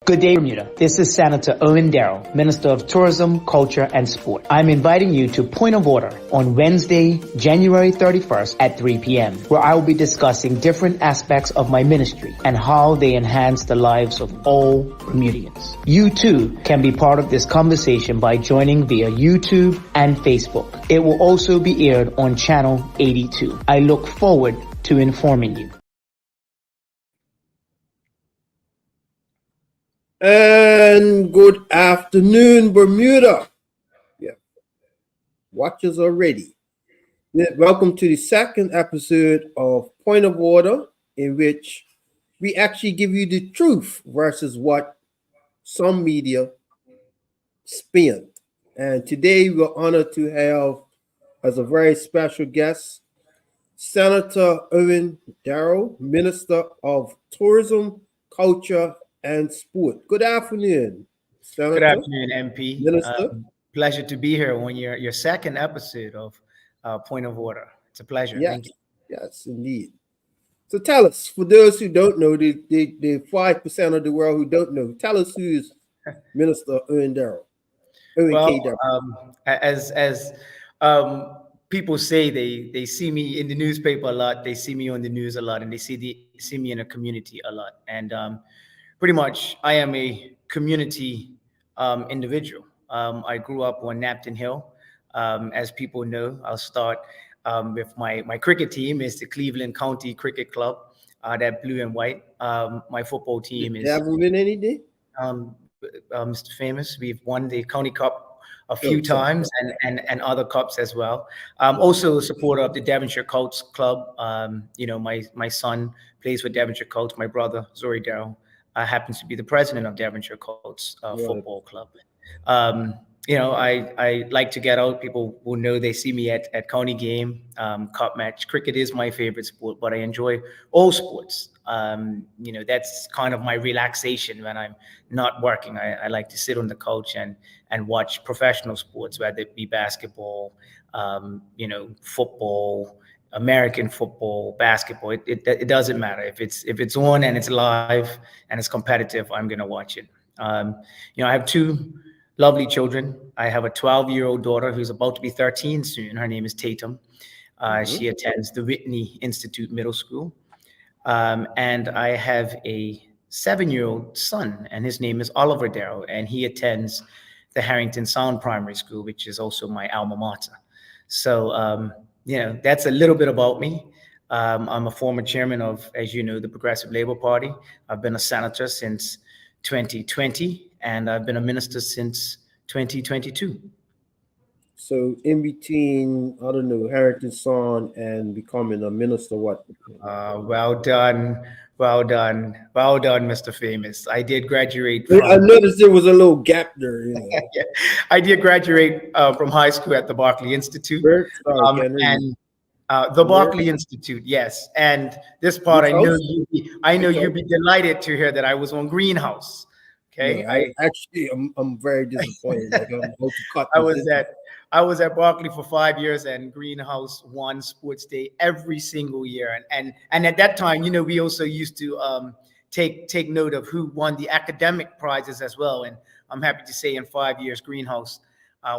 Good day, Bermuda. This is Senator Owen Darrell, Minister of Tourism, Culture, and Sport. I'm inviting you to Point of Order on Wednesday, January 31st at 3 p.m., where I will be discussing different aspects of my ministry and how they enhance the lives of all Bermudians. You too can be part of this conversation by joining via YouTube and Facebook. It will also be aired on Channel 82. I look forward to informing you. And good afternoon, Bermuda. Yeah, watchers already. Welcome to the second episode of Point of Order, in which we actually give you the truth versus what some media spin. And today we're honored to have as a very special guest Senator Owen Darrell, Minister of Tourism, Culture, and Sport. Good afternoon, Senator. Good afternoon, MP. Minister. Pleasure to be here on your second episode of Point of Order. It's a pleasure. Yes, thank you. Yes, indeed. So tell us, for those who don't know, the 5% of the world who don't know, tell us who is Minister Owen Darrell. Owen K. Darrell. As people say, they see me in the newspaper a lot, they see me on the news a lot, and they see me in a community a lot. And pretty much, I am a community individual. I grew up on Napton Hill. As people know, I'll start with my cricket team is the Cleveland County Cricket Club, that blue and white. My football team is. Have we win any day? Mr. Famous, we've won the County Cup a few times and other cups as well. I'm also a supporter of the Devonshire Colts Club. My son plays for Devonshire Colts. My brother, Zori Darrell, happens to be the president of Devonshire Colts Football Club. I like to get out. People will know they see me at county game, cup match. Cricket is my favorite sport, but I enjoy all sports. That's kind of my relaxation when I'm not working. I like to sit on the couch and watch professional sports, whether it be basketball, football, American football, basketball. It doesn't matter. If it's on and it's live and it's competitive, I'm gonna watch it. I have two lovely children. I have a 12-year-old daughter who's about to be 13 soon. Her name is Tatum. She attends the Whitney Institute Middle School. And I have a 7-year-old son, and his name is Oliver Darrell, and he attends the Harrington Sound Primary School, which is also my alma mater. So, that's a little bit about me. I'm a former chairman of, as you know, the Progressive Labor Party. I've been a senator since 2020, and I've been a minister since 2022. So in between, I don't know, Harrington Sound and becoming a minister, what? Well done, Mr. Famous. I did graduate. I noticed there was a little gap there. Yeah, I did graduate from high school at the Barclay Institute. The Barclay Institute, yes. And this part, I know you'd be delighted to hear that I was on Greenhouse. Okay, I'm very disappointed. I was at Barclay for 5 years, and Greenhouse won Sports Day every single year. And at that time, we also used to take note of who won the academic prizes as well. And I'm happy to say in 5 years, Greenhouse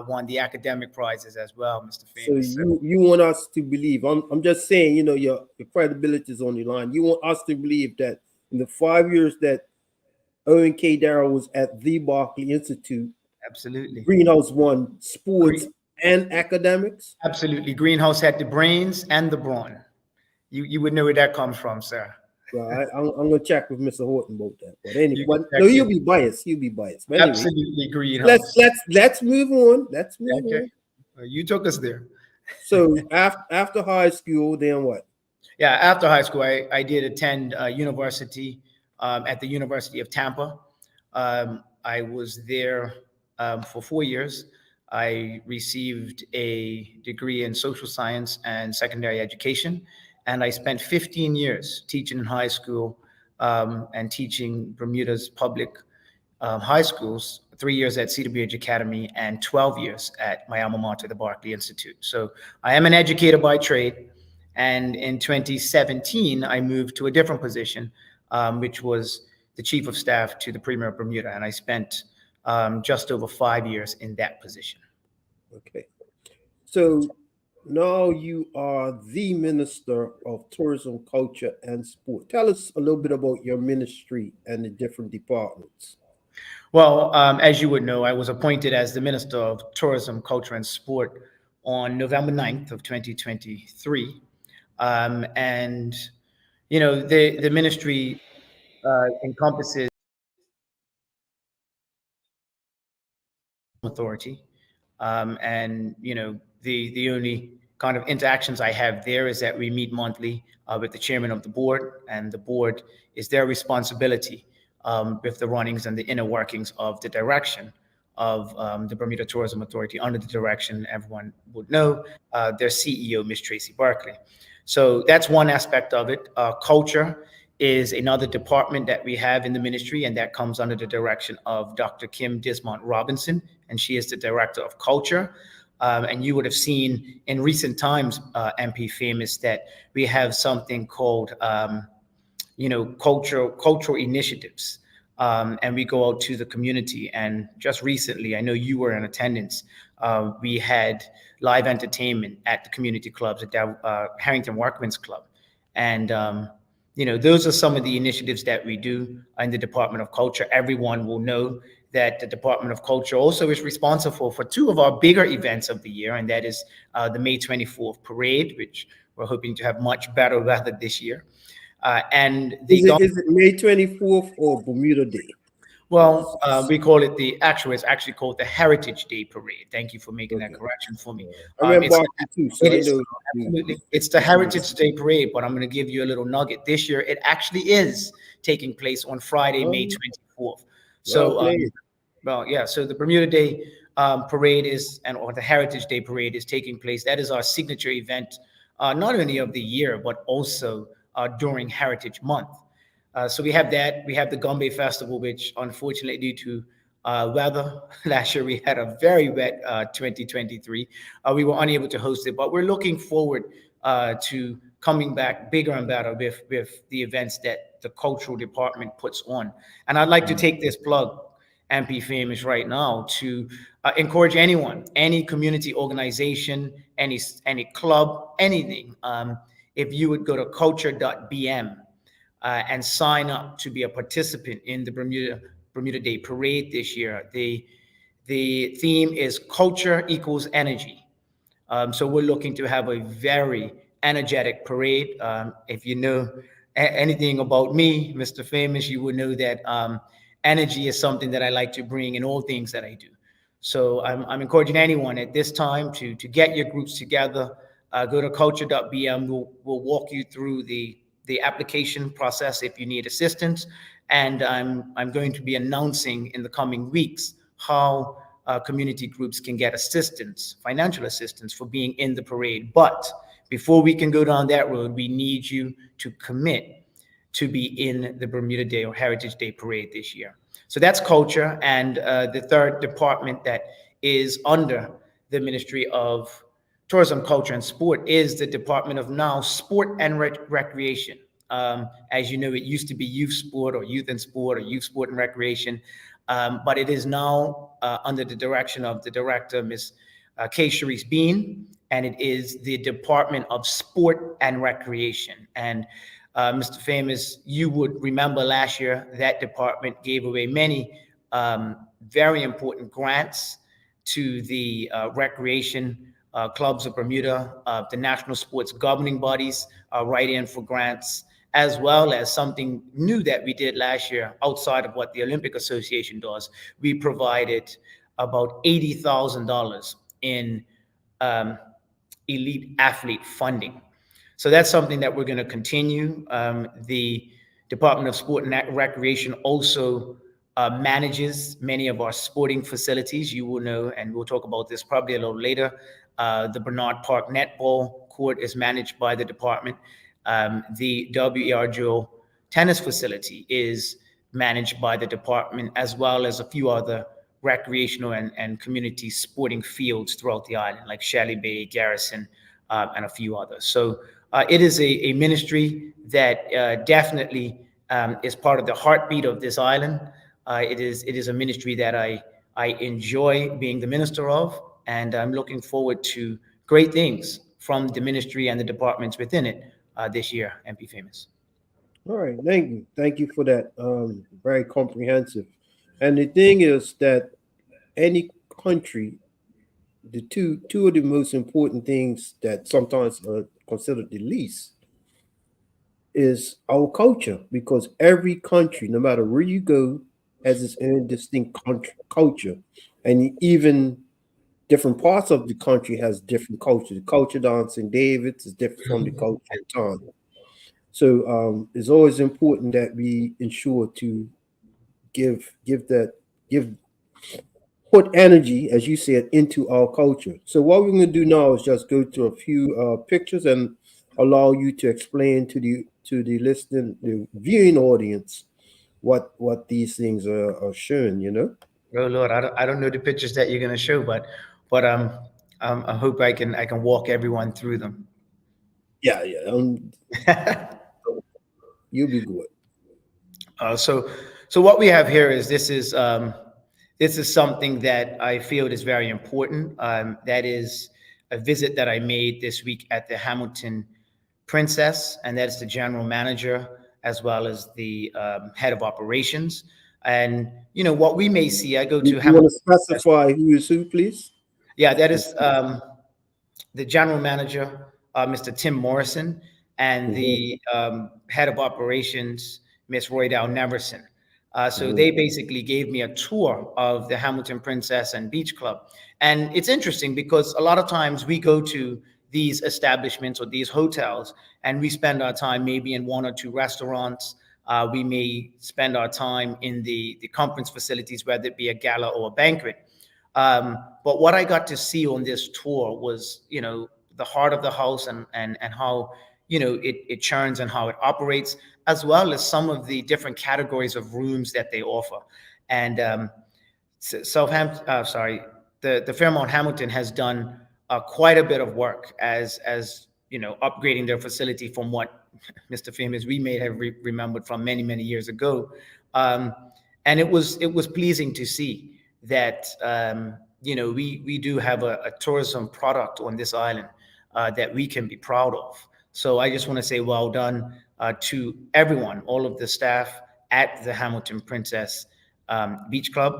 won the academic prizes as well, Mr. Famous. So you want us to believe? I'm just saying, your credibility is on the line. You want us to believe that in the 5 years that Owen K. Darrell was at the Barclay Institute, absolutely, Greenhouse won sports and academics? Absolutely. Greenhouse had the brains and the brawn. You would know where that comes from, sir. Well, I'm going to check with Mr. Horton about that. But anyway, you'll be biased. But anyway, absolutely, Greenhouse. Let's move on. On. You took us there. So after high school, then what? Yeah, after high school, I did attend university at the University of Tampa. I was there for 4 years. I received a degree in social science and secondary education, and I spent 15 years teaching in high school and teaching Bermuda's public high schools, 3 years at Cedar Ridge Academy and 12 years at my alma mater, the Barclay Institute. So I am an educator by trade, and in 2017, I moved to a different position, which was the chief of staff to the Premier of Bermuda, and I spent just over 5 years in that position. Okay. So now you are the Minister of Tourism, Culture, and Sport. Tell us a little bit about your ministry and the different departments. Well, as you would know, I was appointed as the Minister of Tourism, Culture, and Sport on November 9th of 2023. And, the ministry encompasses authority. And the only kind of interactions I have there is that we meet monthly with the chairman of the board, and the board is their responsibility with the runnings and the inner workings of the direction of the Bermuda Tourism Authority under the direction everyone would know, their CEO, Miss Tracy Barkley. So that's one aspect of it. Culture is another department that we have in the ministry, and that comes under the direction of Dr. Kim Dismont Robinson, and she is the Director of Culture. And you would have seen in recent times, MP Famous, that we have something called, cultural initiatives. And we go out to the community. And just recently, I know you were in attendance, we had live entertainment at the community clubs at the Harrington Workmen's Club. And, those are some of the initiatives that we do in the Department of Culture. Everyone will know that the Department of Culture also is responsible for two of our bigger events of the year, and that is the May 24th parade, which we're hoping to have much better weather this year. And the Is it May 24th or Bermuda Day? Well, we call it it's actually called the Heritage Day Parade. Thank you for making that correction for me. I went It's, Boston too, so it I is, know. absolutely. It's the Heritage Day Parade, but I'm going to give you a little nugget. This year, it actually is taking place on Friday, May 24th. So, so the Bermuda Day Parade or the Heritage Day Parade is taking place. That is our signature event, not only of the year, but also during Heritage Month. So we have that. We have the Gombe Festival, which unfortunately, due to weather, last year we had a very wet 2023. We were unable to host it, but we're looking forward to coming back bigger and better with the events that the cultural department puts on. And I'd like to take this plug, MP Famous, right now to encourage anyone, any community organization, any club, anything. If you would go to culture.bm and sign up to be a participant in the Bermuda Day Parade this year. The theme is Culture Equals Energy. So we're looking to have a very energetic parade. If you know anything about me, Mr. Famous, you would know that energy is something that I like to bring in all things that I do. So I'm encouraging anyone at this time to get your groups together. Go to culture.bm. We'll walk you through the application process if you need assistance. And I'm going to be announcing in the coming weeks how community groups can get assistance, financial assistance for being in the parade. But before we can go down that road, we need you to commit to be in the Bermuda Day or Heritage Day Parade this year. So that's culture. And the third department that is under the Ministry of Tourism, Culture, and Sport is the Department of now Sport and Recreation. As you know, it used to be Youth Sport or Youth and Sport or Youth Sport and Recreation, but it is now under the direction of the director, Ms. K. Sharice Bean, and it is the Department of Sport and Recreation. And Mr. Famous, you would remember last year that department gave away many very important grants to the recreation clubs of Bermuda. The national sports governing bodies write in for grants, as well as something new that we did last year outside of what the Olympic Association does. We provided about $80,000 in elite athlete funding. So that's something that we're going to continue. The Department of Sport and Recreation also manages many of our sporting facilities. You will know, and we'll talk about this probably a little later. The Bernard Park Netball Court is managed by the department. The W.E.R. Joe tennis facility is managed by the department, as well as a few other recreational and community sporting fields throughout the island, like Shelley Bay, Garrison, and a few others. So it is a ministry that definitely is part of the heartbeat of this island. It is a ministry that I enjoy being the minister of, and I'm looking forward to great things from the ministry and the departments within it this year. MP Famous. All right, thank you for that. Very comprehensive. And the thing is that any country, the two of the most important things that sometimes are considered the least is our culture, because every country, no matter where you go, has its own distinct culture, and even different parts of the country has different culture. The culture down in St. David's is different from the culture in town. So it's always important that we ensure to give that give put energy, as you said, into our culture. So what we're going to do now is just go to a few pictures and allow you to explain to the listening, the viewing audience, what these things are showing. You know. Oh Lord, I don't know the pictures that you're going to show, but I hope I can walk everyone through them. Yeah, yeah. You'll be good. So what we have here is this is something that I feel is very important. That is a visit that I made this week at the Hamilton Princess, and that's the general manager as well as the head of operations. And what we may see, I go to You want Hamilton. to specify who is who, please? Yeah, that is the general manager, Mr. Tim Morrison, and Mhm, the head of operations, Miss Roydell Neverson. So mhm. they basically gave me a tour of the Hamilton Princess and Beach Club. And it's interesting because a lot of times we go to these establishments or these hotels and we spend our time maybe in one or two restaurants. We may spend our time in the conference facilities, whether it be a gala or a banquet. But what I got to see on this tour was, the heart of the house and how, it churns and how it operates, as well as some of the different categories of rooms that they offer. And Southampton, the Fairmont Hamilton has done quite a bit of work as upgrading their facility from what Mr. Famous we may have remembered from many years ago, um, and it was pleasing to see that we do have a tourism product on this island that we can be proud of. So I just want to say well done to everyone, all of the staff at the Hamilton Princess Beach Club,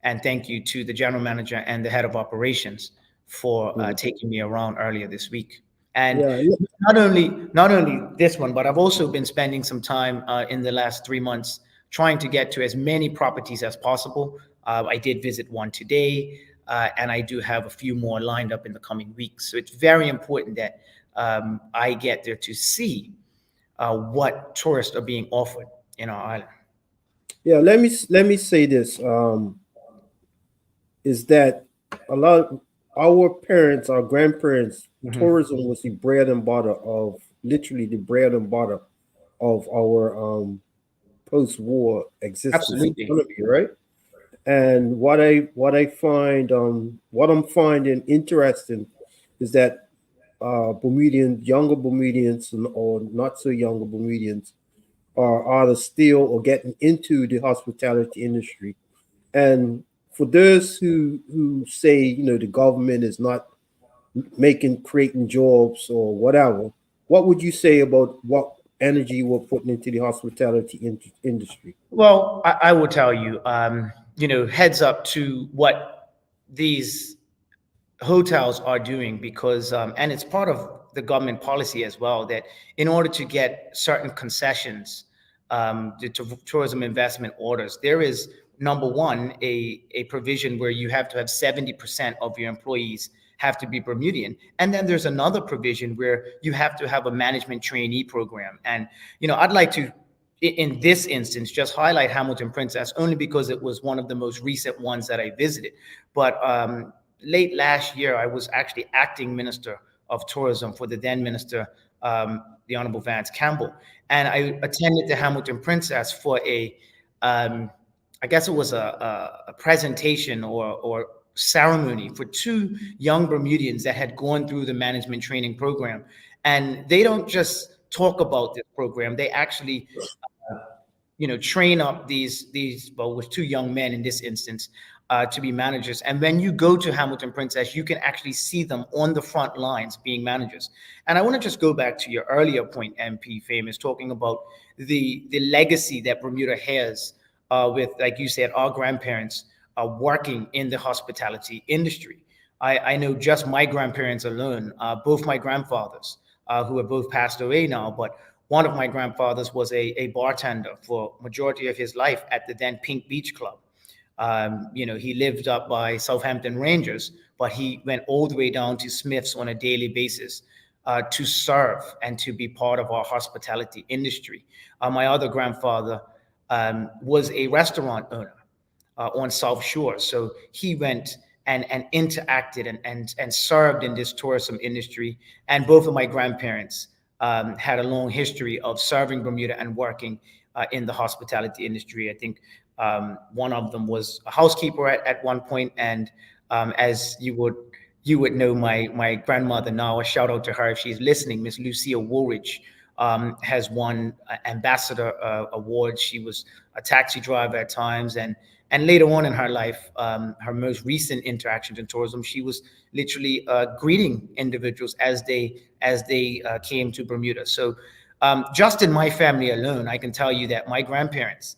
and thank you to the general manager and the head of operations for Mhm. taking me around earlier this week. And Yeah, not only this one, but I've also been spending some time in the last 3 months trying to get to as many properties as possible. I did visit one today, and I do have a few more lined up in the coming weeks. So it's very important that I get there to see what tourists are being offered in our island. yeah. Let me say this. Is that a lot of our parents, our grandparents, Mhm. tourism was the bread and butter of literally the bread and butter of our post-war existence Absolutely. economy, right? And what I'm finding interesting is that Bermudians, younger Bermudians, or not so younger Bermudians, are either still or getting into the hospitality industry. And for those who say, the government is not creating jobs or whatever, what would you say about what energy we're putting into the hospitality industry? Well, I will tell you, heads up to what these hotels are doing because, and it's part of the government policy as well, that in order to get certain concessions, the tourism investment orders, there is number one, a provision where you have to have 70% of your employees have to be Bermudian. And then there's another provision where you have to have a management trainee program. And, I'd like to, in this instance, just highlight Hamilton Princess only because it was one of the most recent ones that I visited. But late last year, I was actually acting minister of tourism for the then minister, the Honorable Vance Campbell, and I attended the Hamilton Princess for I guess it was a presentation or ceremony for two young Bermudians that had gone through the management training program, and they don't just talk about this program; they actually train up these well, with two young men in this instance, to be managers. And when you go to Hamilton Princess, you can actually see them on the front lines being managers. And I want to just go back to your earlier point, MP Famous, talking about the legacy that Bermuda has, with, like you said, our grandparents working in the hospitality industry. I know just my grandparents alone, both my grandfathers, who have both passed away now, but one of my grandfathers was a bartender for majority of his life at the then Pink Beach Club. He lived up by Southampton Rangers, but he went all the way down to Smith's on a daily basis, to serve and to be part of our hospitality industry. My other grandfather was a restaurant owner on South Shore. So he went and interacted and served in this tourism industry. And both of my grandparents had a long history of serving Bermuda and working in the hospitality industry. I think one of them was a housekeeper at one point, and as you would know, my grandmother now, a shout out to her if she's listening, Miss Lucia Woolridge, has won ambassador awards. She was a taxi driver at times, and later on in her life, her most recent interactions in tourism, she was literally greeting individuals as they came to Bermuda. So just in my family alone, I can tell you that my grandparents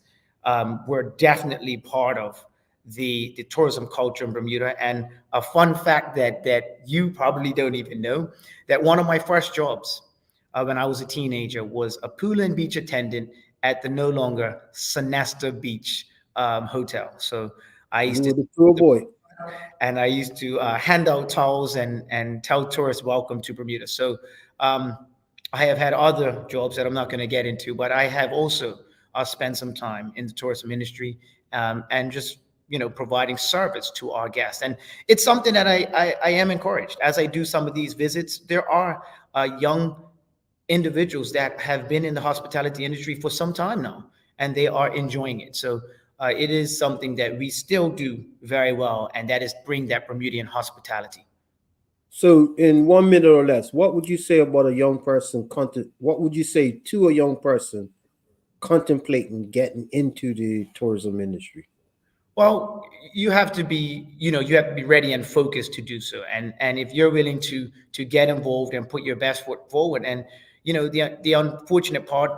were definitely part of the tourism culture in Bermuda. And a fun fact that you probably don't even know, that one of my first jobs when I was a teenager was a pool and beach attendant at the no longer Sonesta Beach hotel. So I used You to were the tour boy. and I used to hand out towels and tell tourists welcome to Bermuda. So um, I have had other jobs that I'm not going to get into, but I have also spent some time in the tourism industry, and just providing service to our guests. And it's something that I am encouraged as I do some of these visits. There are young individuals that have been in the hospitality industry for some time now, and they are enjoying it. So it is something that we still do very well, and that is bring that Bermudian hospitality. So, in 1 minute or less, what would you say about a young person? What would you say to a young person contemplating getting into the tourism industry? Well, you have to be ready and focused to do so. And if you're willing to get involved and put your best foot forward. And the unfortunate part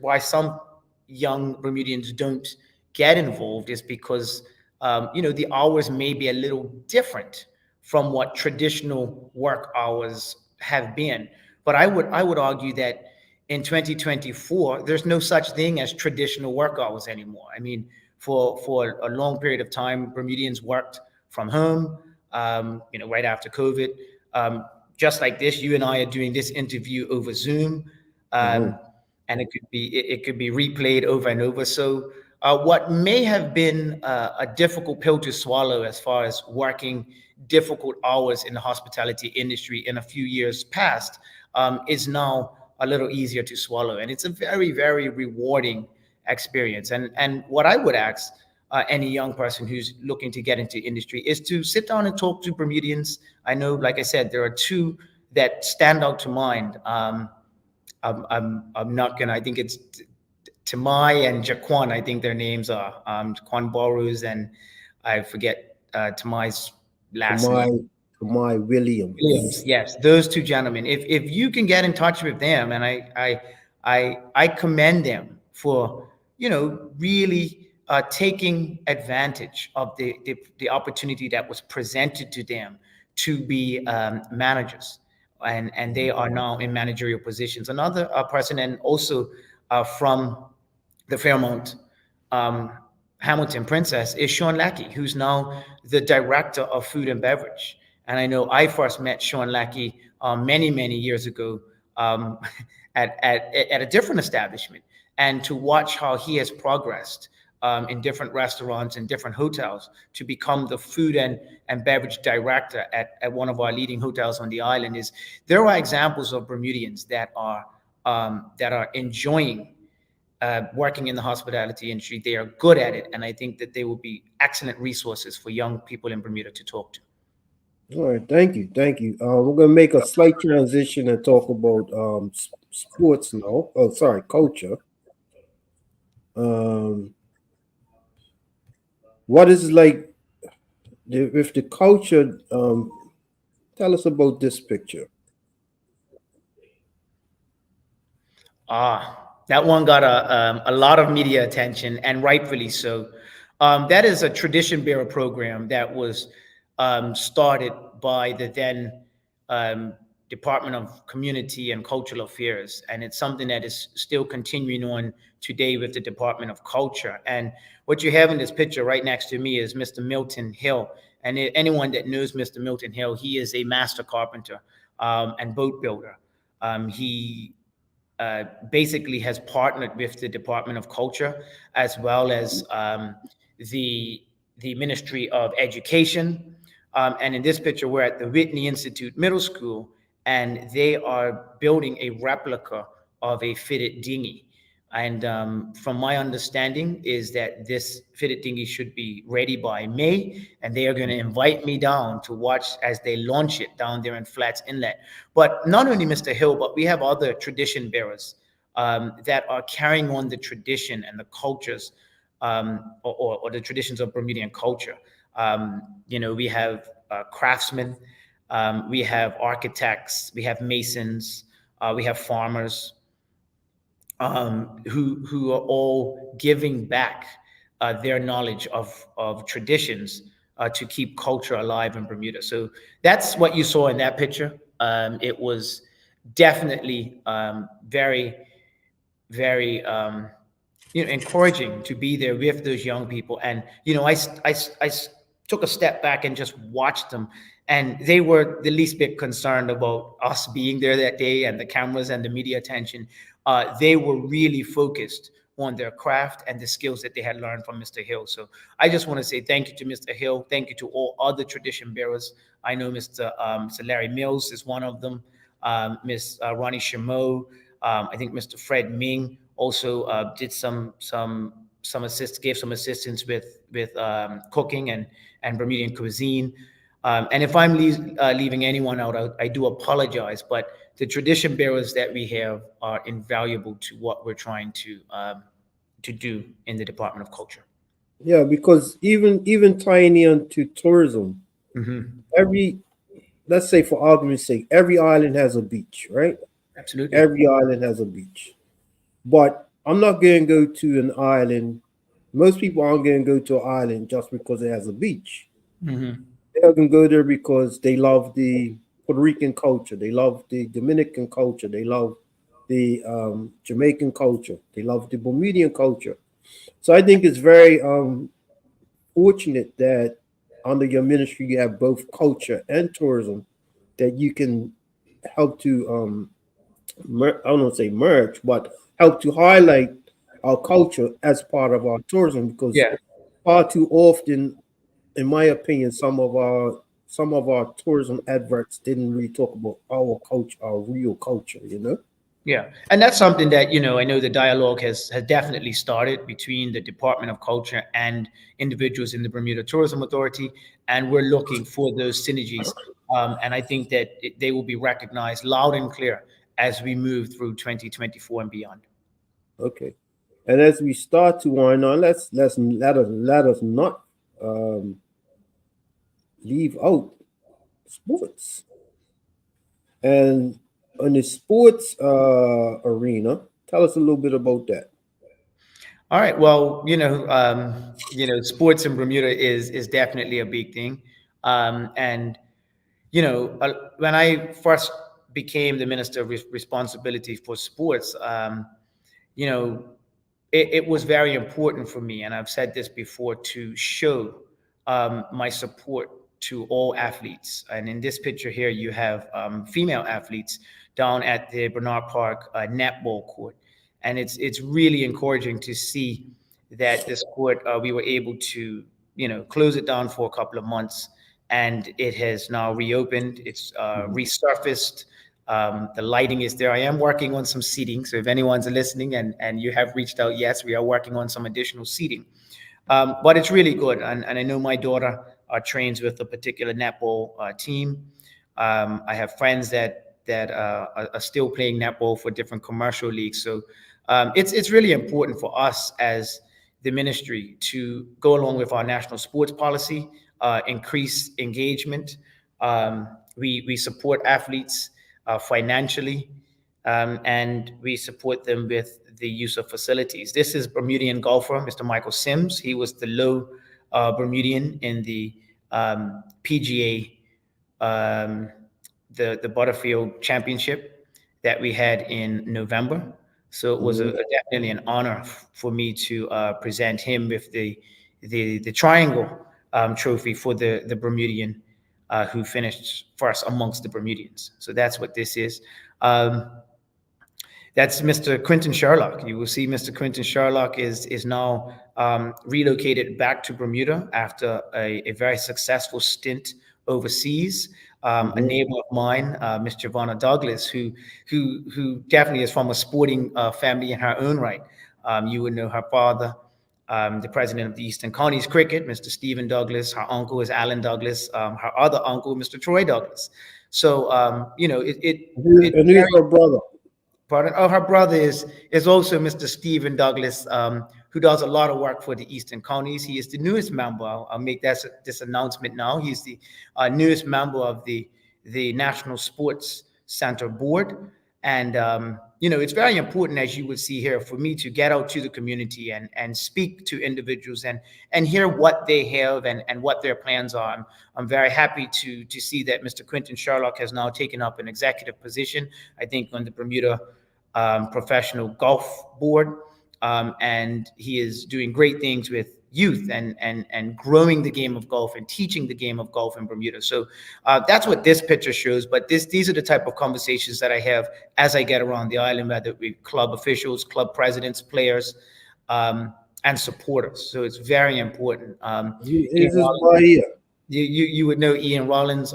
why some young Bermudians don't get involved is because the hours may be a little different from what traditional work hours have been. But I would argue that in 2024, there's no such thing as traditional work hours anymore. I mean, for a long period of time, Bermudians worked from home. Right after COVID, just like this, you and I are doing this interview over Zoom, Mhm. um, and it could be replayed over and over. So, what may have been a difficult pill to swallow as far as working difficult hours in the hospitality industry in a few years past, is now a little easier to swallow, and it's a very, very rewarding experience. And what I would ask any young person who's looking to get into industry is to sit down and talk to Bermudians. I know, like I said, there are two that stand out to mind. I'm not gonna. I think it's Tamai and Jaquan. I think their names are Jaquan Borrows, and I forget Tamai's To last my name. to my Williams, Williams. yes, those two gentlemen. If you can get in touch with them, and I commend them for really taking advantage of the opportunity that was presented to them to be managers, and they are now in managerial positions. Another person, and also from the Fairmont um, Hamilton Princess, is Sean Lackey, who's now the director of food and beverage. And I know I first met Sean Lackey many, many years ago, um, at a different establishment. And to watch how he has progressed in different restaurants and different hotels to become the food and beverage director at one of our leading hotels on the island, is there are examples of Bermudians that are enjoying working in the hospitality industry. They are good at it, and I think that they will be excellent resources for young people in Bermuda to talk to. All right, thank you, thank you. We're gonna make a slight transition and talk about sports now. Oh, sorry, culture. Um, what is like with the culture? Tell us about this picture. That one got a lot of media attention, and rightfully so. That is a tradition bearer program that was started by the then um, Department of Community and Cultural Affairs, and it's something that is still continuing on today with the Department of Culture. And what you have in this picture right next to me is Mr. Milton Hill, and anyone that knows Mr. Milton Hill, he is a master carpenter and boat builder. He basically has partnered with the Department of Culture as well as the the Ministry of Education. And in this picture, we're at the Whitney Institute Middle School, and they are building a replica of a fitted dinghy. And from my understanding is that this fitted dinghy should be ready by May, and they are going to invite me down to watch as they launch it down there in Flats Inlet. But not only Mr. Hill, but we have other tradition bearers that are carrying on the tradition and the cultures or the traditions of Bermudian culture. We have craftsmen, we have architects, we have masons, we have farmers, who are all giving back their knowledge of traditions to keep culture alive in Bermuda. So that's what you saw in that picture. It was definitely very, very encouraging to be there with those young people. And I took a step back and just watched them, and they were the least bit concerned about us being there that day and the cameras and the media attention. They were really focused on their craft and the skills that they had learned from Mr. Hill. So I just want to say thank you to Mr. Hill. Thank you to all other tradition bearers. I know Mr. Larry Mills is one of them. Miss Ronnie Chameau. I think Mr. Fred Ming also did gave some assistance with cooking and Bermudian cuisine. And if I'm leaving anyone out, I do apologize. But the tradition bearers that we have are invaluable to what we're trying to do in the Department of Culture. Yeah, because even tying into tourism, Hmm. every let's say for argument's sake, every island has a beach, right? Absolutely. Every island has a beach. But I'm not going to go to an island. Most people aren't going to go to an island just because it has a beach. Hmm. They're going to go there because they love the Puerto Rican culture. They love the Dominican culture. They love the Jamaican culture. They love the Bermudian culture. So I think it's very fortunate that under your ministry you have both culture and tourism that you can help to I don't want to say merge, but help to highlight our culture as part of our tourism because Yeah. far too often, in my opinion, some of our tourism adverts didn't really talk about our culture, our real culture, you know? Yeah, and that's something that I know the dialogue has definitely started between the Department of Culture and individuals in the Bermuda Tourism Authority, and we're looking for those synergies. And I think that they will be recognized loud and clear as we move through 2024 and beyond. Okay. And as we start to wind on, let's let us not um, leave out sports. And on the sports arena, tell us a little bit about that. All right. Well, sports in Bermuda is definitely a big thing, and when I first became the minister of responsibility for sports, you know, it was very important for me, and I've said this before, to show my support to all athletes. And in this picture here, you have female athletes down at the Bernard Park netball court, and it's really encouraging to see that this court we were able to close it down for a couple of months, and it has now reopened. It's Mhm. resurfaced. The lighting is there. I am working on some seating. So if anyone's listening and you have reached out, yes, we are working on some additional seating. But it's really good. And I know my daughter trains with a particular netball team. I have friends that are still playing netball for different commercial leagues. So It's really important for us as the ministry to go along with our national sports policy, increase engagement. We support athletes financially, and we support them with the use of facilities. This is Bermudian golfer Mr. Michael Sims. He was the low Bermudian in the PGA, the Butterfield Championship that we had in November. So it was definitely an honor for me to present him with the triangle trophy for the Bermudian who finished first amongst the Bermudians. So that's what this is. That's Mr. Quentin Sherlock. You will see Mr. Quentin Sherlock is now relocated back to Bermuda after a very successful stint overseas. A neighbor of mine, Miss Giovanna Douglas, who definitely is from a sporting family in her own right. You would know her father, the president of the Eastern Counties Cricket, Mr. Stephen Douglas. Her uncle is Alan Douglas. Her other uncle, Mr. Troy Douglas. So And he's very her brother. pardon. Oh, her brother is also Mr. Stephen Douglas, who does a lot of work for the Eastern Counties. He is the newest member. I'll make this announcement now. He's the newest member of the National Sports Center Board, and it's very important, as you would see here, for me to get out to the community and speak to individuals and hear what they have and what their plans are. I'm very happy to see that Mr. Quentin Sherlock has now taken up an executive position, I think, on the Bermuda Professional Golf Board, and he is doing great things with youth and growing the game of golf and teaching the game of golf in Bermuda. So that's what this picture shows. But these are the type of conversations that I have as I get around the island, whether it be club officials, club presidents, players, and supporters. So it's very important. This is my ear. You would know Ian Rollins.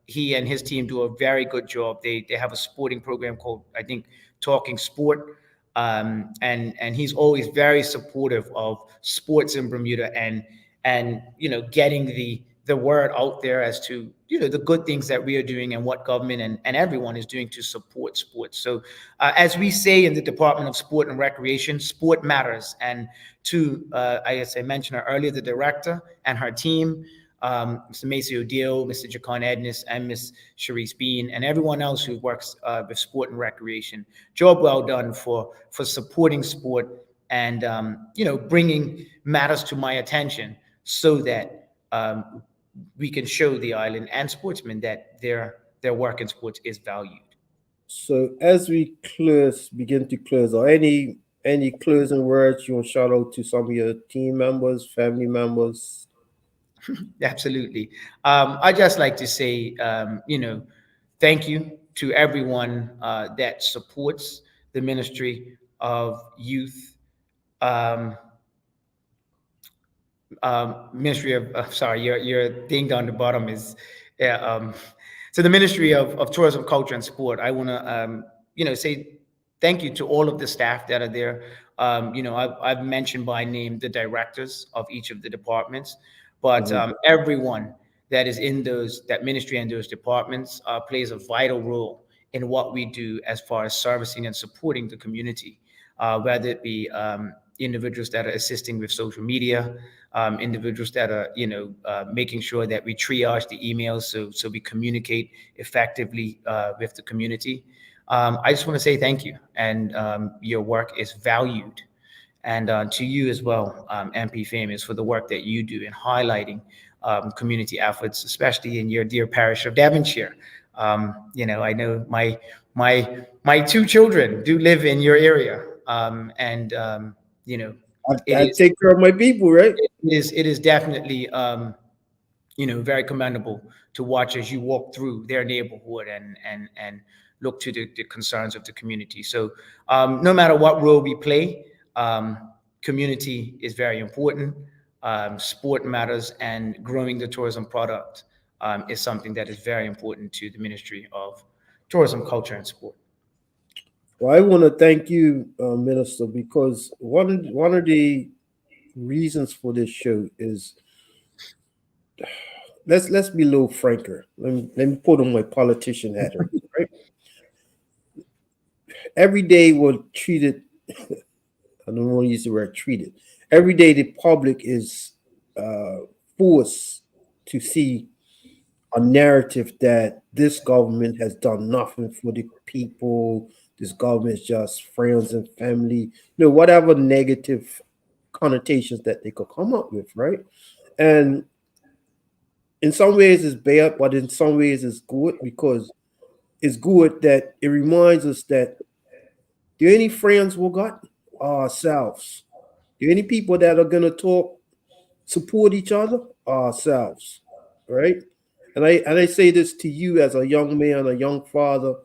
He and his team do a very good job. They have a sporting program called, I think, Talking Sport. And he's always very supportive of sports in Bermuda and getting the word out there as to the good things that we are doing and what government and everyone is doing to support sports. So as we say in the Department of Sport and Recreation, sport matters. And to as I mentioned earlier, the director and her team, Mr. Macy O'Deal, Mr. Jacon Ednis, and Ms. Sharice Bean, and everyone else who works with sport and recreation. Job well done for supporting sport and bringing matters to my attention so that we can show the island and sportsmen that their work in sports is valued. So as we begin to close, or any closing words you want to shout out to some of your team members, family members? Absolutely. I just like to say, thank you to everyone that supports the Ministry of Youth, Ministry of, sorry, your thing down the bottom is, yeah, so the Ministry of Tourism, Culture, and Sport. I want to, say thank you to all of the staff that are there. I've mentioned by name the directors of each of the departments, but everyone that is in that ministry and those departments plays a vital role in what we do as far as servicing and supporting the community, whether it be individuals that are assisting with social media, individuals that are, making sure that we triage the emails so we communicate effectively with the community. I just want to say thank you, and your work is valued. And to you as well, MP Famous, for the work that you do in highlighting community efforts, especially in your dear parish of Devonshire. I know my two children do live in your area, and I take care of my people, right? it is definitely very commendable to watch as you walk through their neighborhood and look to the concerns of the community. So no matter what role we play, community is very important. Sport matters, and growing the tourism product is something that is very important to the Ministry of Tourism, Culture, and Sport. Well, I want to thank you, Minister, because one of the reasons for this show is, let's be a little franker. Let me put on my politician hat, right? Every day we're treated I don't want to use the word treated. Every day, the public is uh, forced to see a narrative that this government has done nothing for the people. This government is just friends and family, whatever negative connotations that they could come up with, right? And in some ways, it's bad, but in some ways, it's good because it's good that it reminds us that the only friends we got are ourselves. The only people that are going to talk support each other ourselves, right? And I say this to you as a young man, a young father,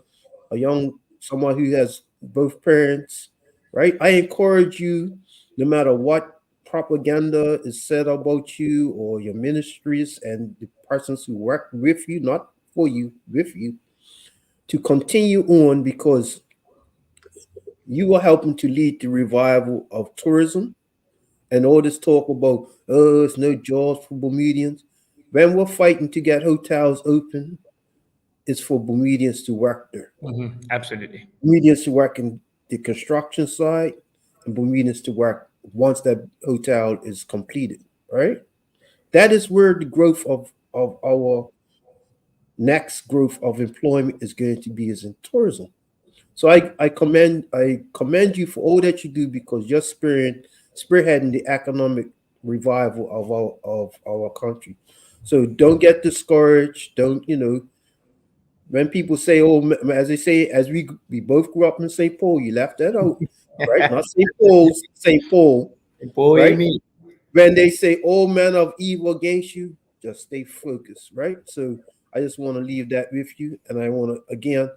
a young someone who has both parents, right? I encourage you, no matter what propaganda is said about you or your ministries and the persons who work with you, not for you, with you, to continue on because you are helping to lead the revival of tourism and all this talk about, oh, it's no jobs for Bermudians. When we're fighting to get hotels open, it's for Bermudians to work there. Absolutely. Bermudians to work in the construction side, and Bermudians to work once that hotel is completed, right? That is where the growth of our next growth of employment is going to be is in tourism. So I commend you for all that you do because you're spearheading the economic revival of our country. So don't get discouraged. Don't when people say, "Oh," as they say, as we both grew up in St. Paul, you left that out, right? Not St. Paul's, St. Paul, Boy, right? me. When they say all men of evil against you, just stay focused, right? So I just want to leave that with you, and I want to again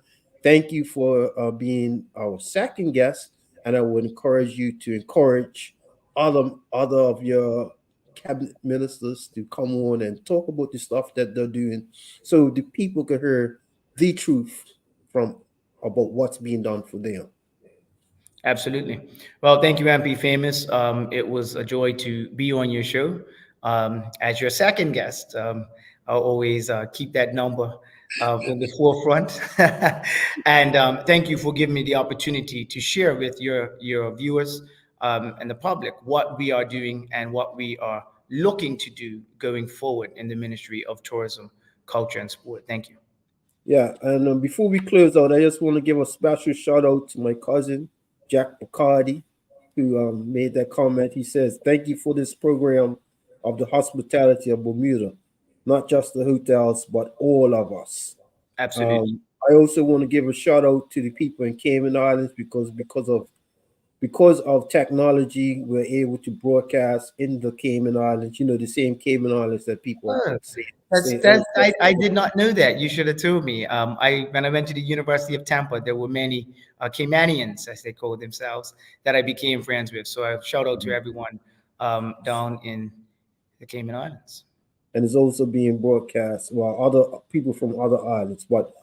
thank you for being our second guest, and I would encourage you to encourage other of your cabinet ministers to come on and talk about the stuff that they're doing, so the people can hear the truth from about what's being done for them. Absolutely. Well, thank you, MP Famous. It was a joy to be on your show as your second guest. I'll always keep that number in the forefront. And thank you for giving me the opportunity to share with your viewers and the public what we are doing and what we are looking to do going forward in the Ministry of Tourism, Culture, and Sport. Thank you. Yeah, and before we close out, I just want to give a special shout out to my cousin Jack Bacardi, who made that comment. He says, "Thank you for this program of the hospitality of Bermuda, not just the hotels, but all of us." Absolutely. I also want to give a shout out to the people in Cayman Islands because of technology, we're able to broadcast in the Cayman Islands. The same Cayman Islands that people Oh, say, that's oh, I did not know that. You should have told me. I when I went to the University of Tampa, there were many Caymanians, as they call themselves, that I became friends with. So I shout out to everyone down in the Cayman Islands. and it's also being broadcast while other people from other islands. But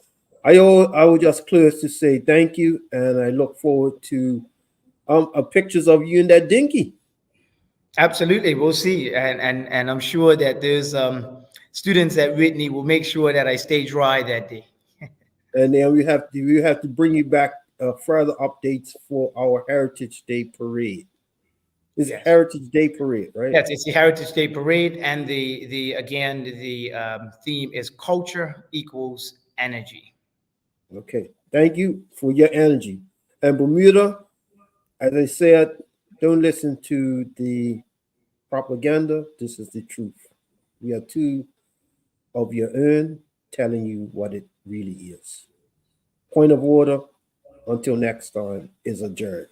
I will just close to say thank you, and I look forward to pictures of you in that dinky. Absolutely, we'll see, and I'm sure that there's students at Whitney will make sure that I stay dry that day. And then we have to bring you back further updates for our Heritage Day parade. It's Yes. Heritage Day parade, right? Yes, it's the Heritage Day Parade, and the again the theme is culture equals energy. Okay. Thank you for your energy. And Bermuda, as I said, don't listen to the propaganda. This is the truth. We are two of your own telling you what it really is. Point of order, until next time, is adjourned.